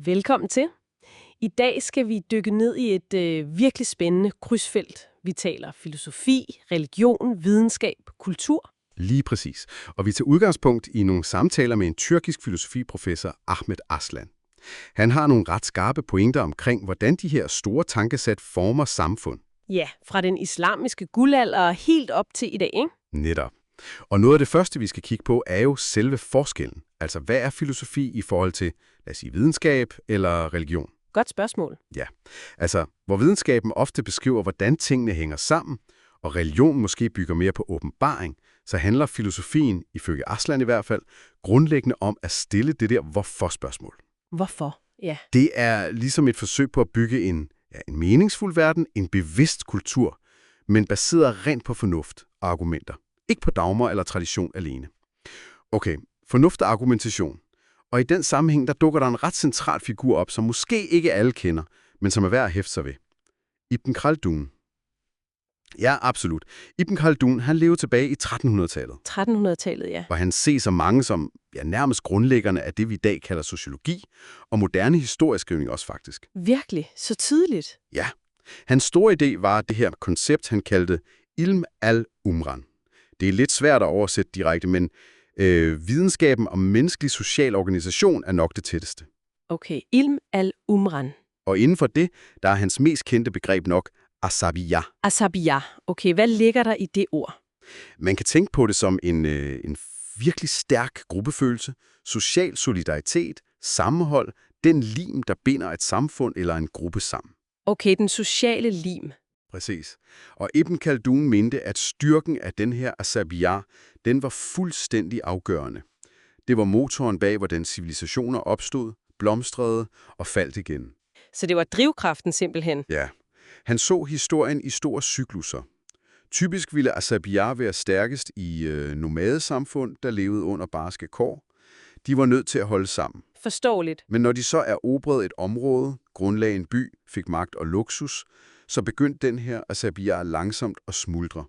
Velkommen til. I dag skal vi dykke ned i et virkelig spændende krydsfelt. Vi taler filosofi, religion, videnskab, kultur. Lige præcis. Og vi tager udgangspunkt i nogle samtaler med en tyrkisk filosofiprofessor, Ahmet Aslan. Han har nogle ret skarpe pointer omkring, hvordan de her store tankesæt former samfund. Ja, fra den islamiske guldalder helt op til i dag, ikke? Netop. Og noget af det første, vi skal kigge på, er jo selve forskellen. Altså, hvad er filosofi i forhold til, lad os sige, videnskab eller religion? Godt spørgsmål. Ja, altså, hvor videnskaben ofte beskriver, hvordan tingene hænger sammen, og religion måske bygger mere på åbenbaring, så handler filosofien, ifølge Aslan i hvert fald, grundlæggende om at stille det der hvorfor-spørgsmål. Hvorfor? Ja. Det er ligesom et forsøg på at bygge en meningsfuld verden, en bevidst kultur, men baseret rent på fornuft og argumenter. Ikke på dogmer eller tradition alene. Okay, fornuft og argumentation. Og i den sammenhæng, der dukker der en ret central figur op, som måske ikke alle kender, men som er værd at hæfte sig ved. Ibn Khaldun. Ja, absolut. Ibn Khaldun, han levede tilbage i 1300-tallet. 1300-tallet, ja. Og han ses som mange som nærmest grundlæggerne af det, vi i dag kalder sociologi, og moderne historieskrivning også faktisk. Virkelig? Så tidligt? Ja. Hans store idé var det her koncept, han kaldte ilm al-umran. Det er lidt svært at oversætte direkte, men videnskaben om menneskelig social organisation er nok det tætteste. Okay, ilm al-umran. Og inden for det, der er hans mest kendte begreb nok asabiyah. Asabiyah. Okay, hvad ligger der i det ord? Man kan tænke på det som en virkelig stærk gruppefølelse, social solidaritet, sammenhold, den lim, der binder et samfund eller en gruppe sammen. Okay, den sociale lim. Præcis. Og Ibn Khaldun mente, at styrken af den her asabiyah, den var fuldstændig afgørende. Det var motoren bag, hvordan civilisationer opstod, blomstrede og faldt igen. Så det var drivkraften simpelthen? Ja. Han så historien i store cyklusser. Typisk ville asabiyah være stærkest i nomadesamfund, der levede under barske kår. De var nødt til at holde sammen. Forståeligt. Men når de så erobrede et område, grundlagde en by, fik magt og luksus, så begyndte den her asabiyah langsomt at smuldre.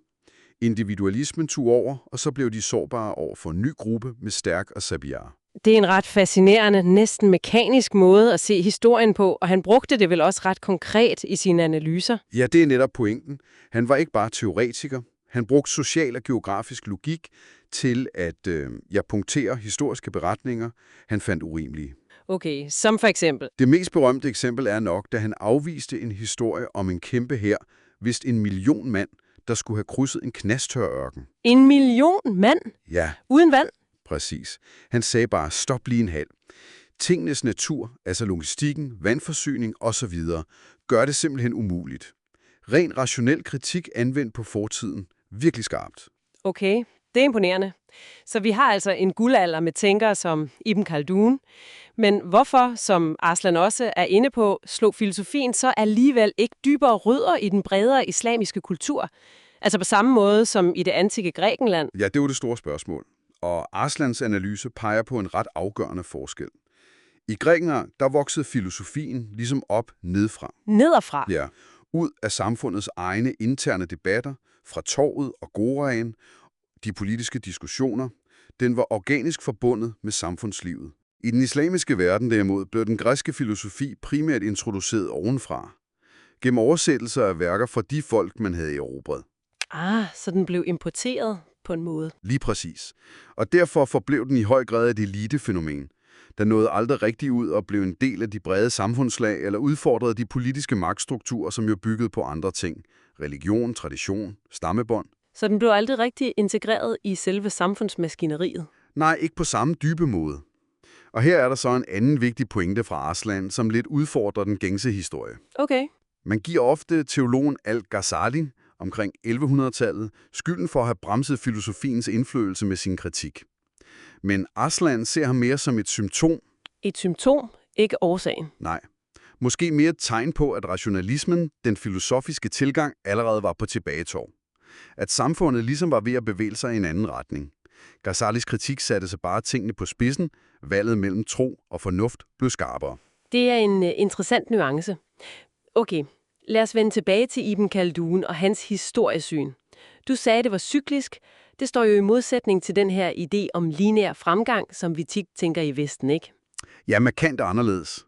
Individualismen tog over, og så blev de sårbare over for en ny gruppe med stærk asabiyah. Det er en ret fascinerende, næsten mekanisk måde at se historien på, og han brugte det vel også ret konkret i sine analyser. Ja, det er netop pointen. Han var ikke bare teoretiker. Han brugte social og geografisk logik til at punktere historiske beretninger, han fandt urimelige. Okay, som for eksempel? Det mest berømte eksempel er nok, da han afviste en historie om en kæmpe hær, vist 1 million mand, der skulle have krydset en knasttør ørken. 1 million mand? Ja. Uden vand? Præcis. Han sagde bare, stop lige en halv. Tingenes natur, altså logistikken, vandforsyning osv., gør det simpelthen umuligt. Ren rationel kritik anvendt på fortiden. Virkelig skarpt. Okay, det er imponerende. Så vi har altså en guldalder med tænkere som Ibn Khaldun. Men hvorfor, som Aslan også er inde på, slog filosofien så alligevel ikke dybere rødder i den bredere islamiske kultur? Altså på samme måde som i det antikke Grækenland? Ja, det var det store spørgsmål. Og Aslans analyse peger på en ret afgørende forskel. I Grækenland, der voksede filosofien ligesom op nedfra. Nederfra? Ja, ud af samfundets egne interne debatter, fra torvet og goraen, de politiske diskussioner. Den var organisk forbundet med samfundslivet. I den islamiske verden derimod blev den græske filosofi primært introduceret ovenfra, gennem oversættelser af værker fra de folk, man havde erobret. Så den blev importeret på en måde. Lige præcis. Og derfor forblev den i høj grad et elitefænomen, der nåede aldrig rigtig ud og blev en del af de brede samfundslag eller udfordrede de politiske magtstrukturer, som jo byggede på andre ting. Religion, tradition, stammebånd. Så den blev aldrig rigtig integreret i selve samfundsmaskineriet? Nej, ikke på samme dybe måde. Og her er der så en anden vigtig pointe fra Aslan, som lidt udfordrer den gængse historie. Okay. Man giver ofte teologen Al-Ghazali omkring 1100-tallet skylden for at have bremset filosofiens indflydelse med sin kritik. Men Aslan ser ham mere som et symptom. Et symptom, ikke årsagen. Nej. Måske mere et tegn på, at rationalismen, den filosofiske tilgang, allerede var på tilbagetog. At samfundet ligesom var ved at bevæge sig i en anden retning. Ghazalis kritik satte sig bare tingene på spidsen, valget mellem tro og fornuft blev skarpere. Det er en interessant nuance. Okay, lad os vende tilbage til Ibn Khaldun og hans historiesyn. Du sagde, det var cyklisk. Det står jo i modsætning til den her idé om lineær fremgang, som vi tit tænker i Vesten, ikke? Ja, markant anderledes.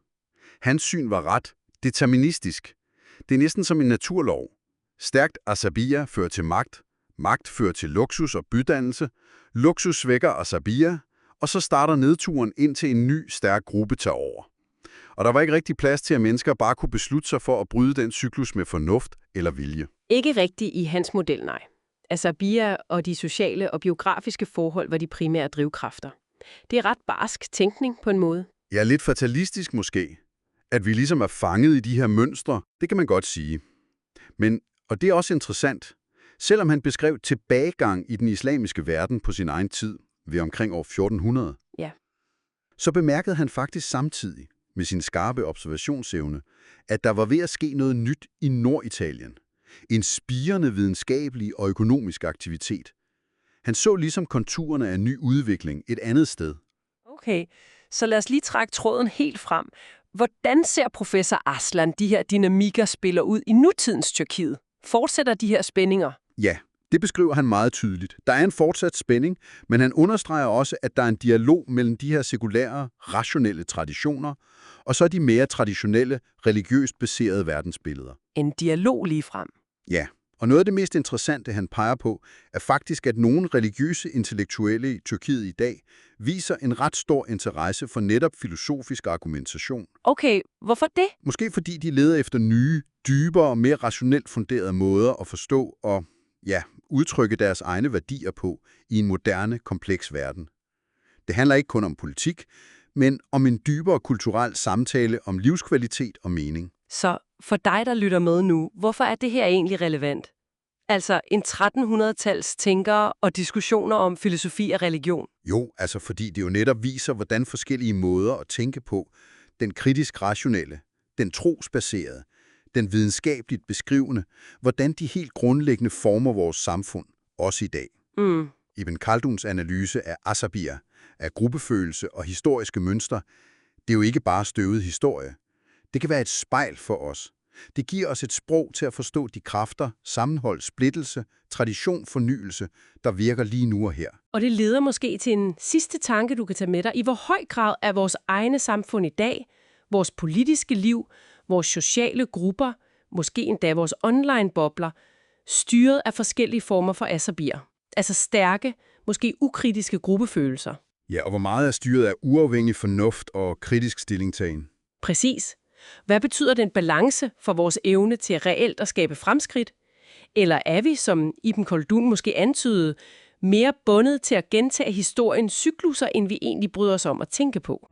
Hans syn var ret deterministisk. Det er næsten som en naturlov. Stærkt asabiya fører til magt. Magt fører til luksus og bydannelse. Luksus svækker asabiya, og så starter nedturen ind til en ny, stærk gruppe tager over. Og der var ikke rigtig plads til, at mennesker bare kunne beslutte sig for at bryde den cyklus med fornuft eller vilje. Ikke rigtigt i hans model, nej. Asabiya og de sociale og biografiske forhold var de primære drivkræfter. Det er ret barsk tænkning på en måde. Ja, lidt fatalistisk måske. At vi ligesom er fanget i de her mønstre, det kan man godt sige. Men, og det er også interessant, selvom han beskrev tilbagegang i den islamiske verden på sin egen tid, ved omkring år 1400, Ja. så bemærkede han faktisk samtidig, med sin skarpe observationsevne, at der var ved at ske noget nyt i Norditalien. En spirende videnskabelig og økonomisk aktivitet. Han så ligesom konturerne af ny udvikling et andet sted. Okay, så lad os lige trække tråden helt frem. Hvordan ser professor Arslan de her dynamikker spiller ud i nutidens Tyrkiet? Fortsætter de her spændinger? Ja, det beskriver han meget tydeligt. Der er en fortsat spænding, men han understreger også, at der er en dialog mellem de her sekulære, rationelle traditioner, og så de mere traditionelle, religiøst baserede verdensbilleder. En dialog lige frem. Ja, og noget af det mest interessante, han peger på, er faktisk, at nogle religiøse intellektuelle i Tyrkiet i dag viser en ret stor interesse for netop filosofisk argumentation. Okay, hvorfor det? Måske fordi de leder efter nye, dybere og mere rationelt funderede måder at forstå og udtrykke deres egne værdier på i en moderne, kompleks verden. Det handler ikke kun om politik, men om en dybere kulturel samtale om livskvalitet og mening. Så for dig, der lytter med nu, hvorfor er det her egentlig relevant? Altså en 1300-tals tænkere og diskussioner om filosofi og religion. Jo, altså fordi det jo netop viser, hvordan forskellige måder at tænke på, den kritisk rationelle, den trosbaserede, den videnskabeligt beskrivende, hvordan de helt grundlæggende former vores samfund, også i dag. Ibn Khalduns analyse af asabiya, af gruppefølelse og historiske mønstre, det er jo ikke bare støvet historie. Det kan være et spejl for os. Det giver os et sprog til at forstå de kræfter, sammenhold, splittelse, tradition, fornyelse, der virker lige nu og her. Og det leder måske til en sidste tanke, du kan tage med dig. I hvor høj grad er vores egne samfund i dag, vores politiske liv, vores sociale grupper, måske endda vores online-bobler, styret af forskellige former for asabier. Altså stærke, måske ukritiske gruppefølelser. Ja, og hvor meget er styret af uafhængig fornuft og kritisk stillingtagen? Præcis. Hvad betyder den balance for vores evne til reelt at skabe fremskridt? Eller er vi, som Ibn Khaldun måske antydede, mere bundet til at gentage historiens cykluser, end vi egentlig bryder os om at tænke på?